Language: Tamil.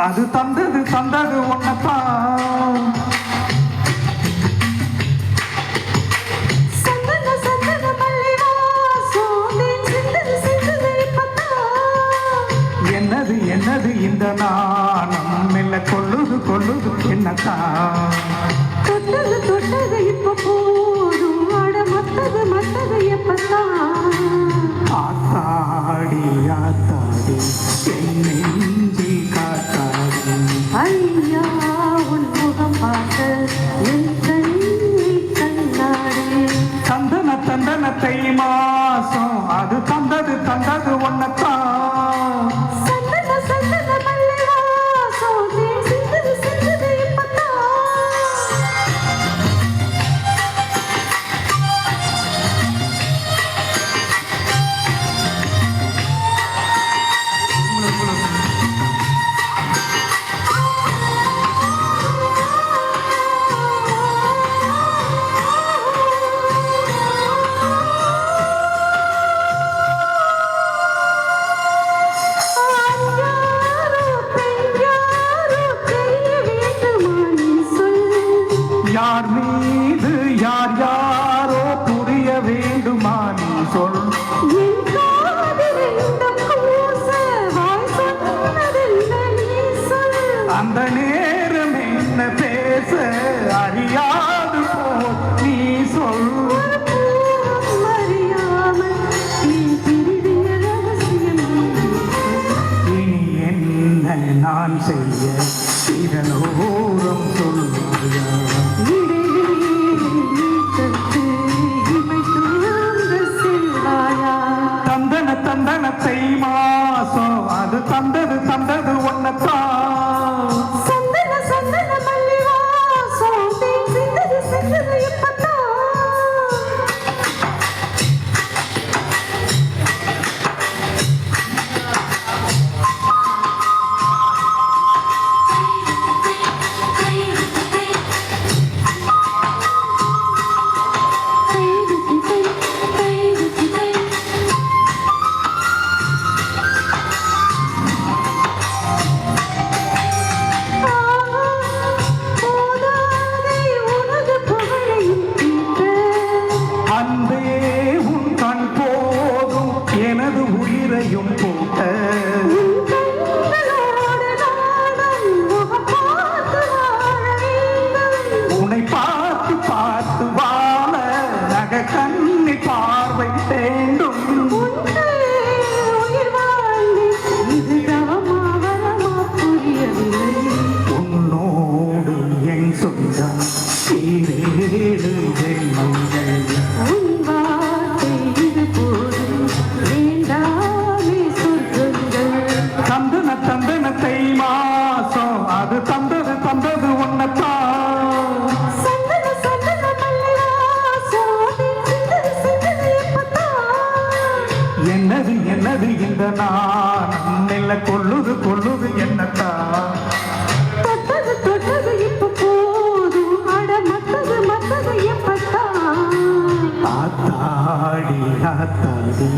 அது தந்தது தந்தது ஒன்னத்தான். என்னது என்னது இந்த நாணம் மெல்ல கொள்ளுது கொள்ளுது என்னத்தான். தொட்டது தொட்டது இப்ப போதும் ஆட மத்தது மத்தது எப்பத்தான். ஆத்தாடி ஆத்தாடி நெஞ்சி காத்தாடி ஐயா உன் முகம் பார்க்க என் கண்ணி கண்ணாடி. தந்தன தந்தனத்தை மாசம் அது தந்தது தந்தது ஒன்னத்தான். யார் மீது யார் யாரோ புரிய வேண்டுமா நீ சொல். அந்த நேரம் என்ன பேச அறியாது போ நீ சொல். இனி என்ன நான் செய்ய இதனோரம் சொல்வாயா. தந்தன தந்தனத்தை மாசம் அது தந்தது தந்தது ஒன்னத்தான். எனது உயிரையும் போட்ட உன்னை பார்த்து பார்த்து வாழ நக கண்ணி பார்வை வேண்டும். உன்னோடு என் சொந்தம் சீரேடு ஜென்மங்கள். தந்தனத்தை மாசம் அது தந்தது தந்தது ஒன்னத்தான். என்னது என்னது இந்த நான் நெல்ல கொள்ளுது கொள்ளுது என்னத்தான். தொட்டது தொட்டது இப்ப போதும் ஆட மத்தது மத்தது எப்பத்தான். ஆத்தாடி ஆத்தாடி